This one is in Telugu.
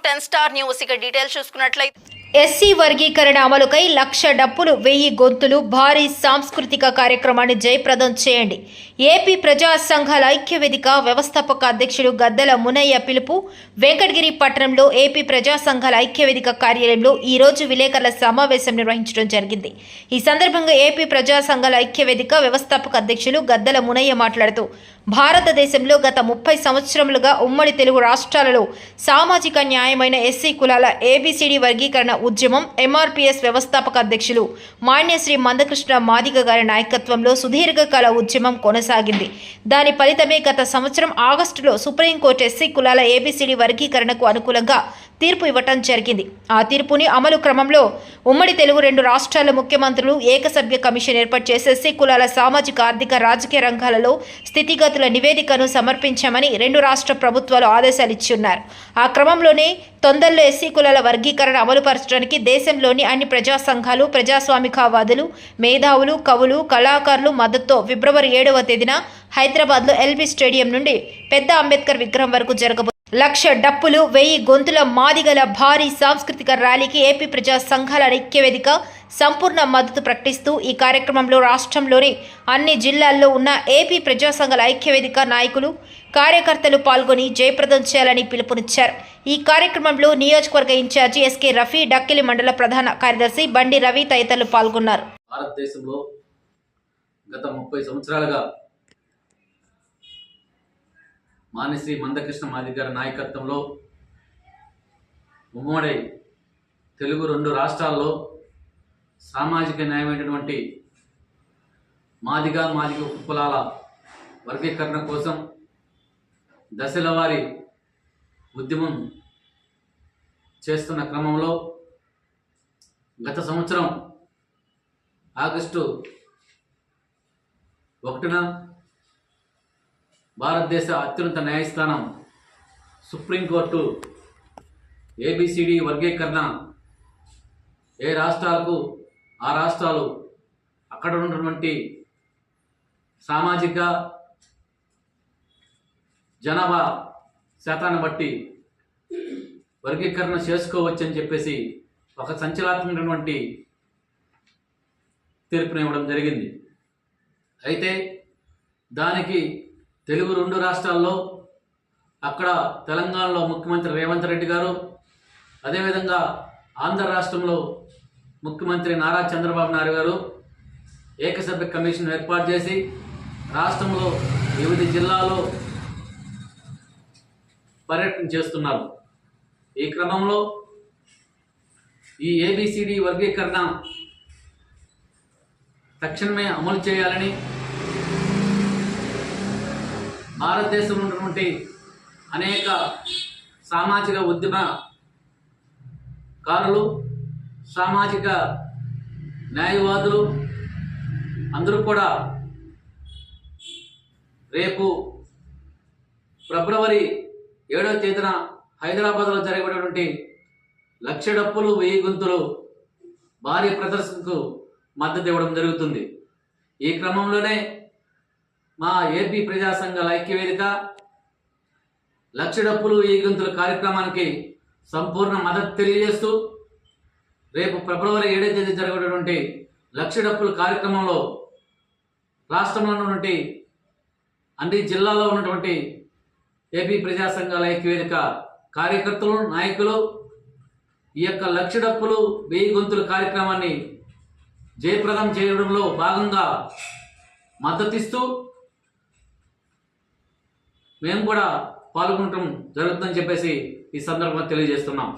10 Star News ఇక డీటెయిల్స్ చూసుకున్నట్లయితే ఎస్సీ వర్గీకరణ అమలుకై 1,00,000 డప్పులు 1000 గొంతులు భారీ సాంస్కృతిక కార్యక్రమాన్ని జయప్రదం చేయండి. ఏపీ ప్రజా సంఘాల ఐక్యవేదిక వ్యవస్థాపక అధ్యక్షుడు గద్దల మునయ్య పిలుపు. వెంకటగిరి పట్టణంలో ఏపీ ప్రజా సంఘాల ఐక్యవేదిక కార్యాలయంలో ఈ రోజు విలేకరుల సమావేశం నిర్వహించడం జరిగింది. ఈ సందర్భంగా ఏపీ ప్రజా సంఘాల ఐక్యవేదిక వ్యవస్థాపక అధ్యక్షులు గద్దల మునయ్య మాట్లాడుతూ భారతదేశంలో గత 30 సంవత్సరములుగా ఉమ్మడి తెలుగు రాష్ట్రాలలో సామాజిక న్యాయమైన ఎస్సీ కులాల ఏబిసిడి వర్గీకరణ ఉద్యమం ఎంఆర్పీఎస్ వ్యవస్థాపక అధ్యక్షులు మాన్యశ్రీ మందకృష్ణ మాదిగ గారి నాయకత్వంలో సుదీర్ఘకాల ఉద్యమం కొనసాగింది. దాని ఫలితమే గత సంవత్సరం ఆగస్టులో సుప్రీంకోర్టు ఎస్సీ కులాల ఏబిసిడి వర్గీకరణకు అనుకూలంగా తీర్పు ఇవ్వటం జరిగింది. ఆ తీర్పుని అమలు క్రమంలో ఉమ్మడి తెలుగు 2 రాష్ట్రాల ముఖ్యమంత్రులు ఏకసభ్య కమిషన్ ఏర్పాటు చేసి ఎస్సీ కులాల సామాజిక ఆర్థిక రాజకీయ రంగాలలో స్థితిగతుల నివేదికను సమర్పించామని 2 రాష్ట్ర ప్రభుత్వాలు ఆదేశాలు ఇచ్చున్నారు. ఆ క్రమంలోనే తొందరలో ఎస్సీ కులాల వర్గీకరణ అమలుపరచడానికి దేశంలోని అన్ని ప్రజా సంఘాలు, ప్రజాస్వామికవాదులు, మేధావులు, కవులు, కళాకారులు మద్దతుతో ఫిబ్రవరి 7వ తేదీన హైదరాబాద్లో ఎల్బీ స్టేడియం నుండి పెద్ద అంబేద్కర్ విగ్రహం వరకు జరగబోతుంది. 1,00,000 డప్పులు 1000 గొంతుల మాదిగల భారీ సాంస్కృతిక ర్యాలీకి ఏపీ ప్రజా సంఘాల ఐక్యవేదిక సంపూర్ణ మద్దతు ప్రకటిస్తూ ఈ కార్యక్రమంలో రాష్ట్రంలోని అన్ని జిల్లాల్లో ఉన్న ఏపీ ప్రజా సంఘాల ఐక్యవేదిక నాయకులు, కార్యకర్తలు పాల్గొని జయప్రదం చేయాలని పిలుపునిచ్చారు. ఈ కార్యక్రమంలో నియోజకవర్గ ఇన్ఛార్జి ఎస్కే రఫీ, డక్కిలి మండల ప్రధాన కార్యదర్శి బండి రవి తదితరులు పాల్గొన్నారు. భారతదేశంలో గత 30 సంవత్సరాలుగా మాన్యశ్రీ మందకృష్ణ మాదిగ గారి నాయకత్వంలో ఉమ్మడి తెలుగు 2 రాష్ట్రాల్లో సామాజిక న్యాయమైనటువంటి మాదిగ ఉపకులాల వర్గీకరణ కోసం దశల వారీ ఉద్యమం చేస్తున్న క్రమంలో గత సంవత్సరం ఆగస్టు 1న భారతదేశ అత్యున్నత న్యాయస్థానం సుప్రీంకోర్టు ఏబిసిడి వర్గీకరణ ఏ రాష్ట్రాలకు ఆ రాష్ట్రాలు అక్కడ ఉన్నటువంటి సామాజిక జనాభా శాతాన్ని బట్టి వర్గీకరణ చేసుకోవచ్చని చెప్పేసి ఒక సంచలనాత్మకమైనటువంటి తీర్పునివ్వడం జరిగింది. అయితే దానికి తెలుగు 2 రాష్ట్రాల్లో అక్కడ తెలంగాణలో ముఖ్యమంత్రి రేవంత్ రెడ్డి గారు, అదేవిధంగా ఆంధ్ర రాష్ట్రంలో ముఖ్యమంత్రి నారా చంద్రబాబు నాయుడు గారు ఏకసభ్య కమిషన్ ఏర్పాటు చేసి రాష్ట్రంలో వివిధ జిల్లాల్లో పర్యటన చేస్తున్నారు. ఈ క్రమంలో ఈ ఏబిసిడి వర్గీకరణ తక్షణమే అమలు చేయాలని భారతదేశంలో ఉన్నటువంటి అనేక సామాజిక ఉద్యమకారులు, సామాజిక న్యాయవాదులు అందరూ కూడా రేపు ఫిబ్రవరి 7వ తేదీన హైదరాబాద్లో జరగబడినటువంటి 1,00,000 డప్పులు 1000 గొంతులు భారీ ప్రదర్శనకు మద్దతు ఇవ్వడం జరుగుతుంది. ఈ క్రమంలోనే మా ఏపీ ప్రజా సంఘాల ఐక్యవేదిక 1,00,000 డప్పులు 1000 గొంతుల కార్యక్రమానికి సంపూర్ణ మద్దతు తెలియజేస్తూ రేపు ఫిబ్రవరి 7వ తేదీ జరగబడినటువంటి 1,00,000 డప్పుల కార్యక్రమంలో రాష్ట్రంలో ఉన్నటువంటి అన్ని జిల్లాల్లో ఉన్నటువంటి ఏపీ ప్రజా సంఘాల ఐక్యవేదిక కార్యకర్తలు, నాయకులు ఈ యొక్క 1,00,000 డప్పులు 1000 గొంతుల కార్యక్రమాన్ని జయప్రదం చేయడంలో భాగంగా మద్దతిస్తూ మేము కూడా పాల్గొనడం జరుగుతుందని చెప్పేసి ఈ సందర్భంగా తెలియజేస్తున్నాం.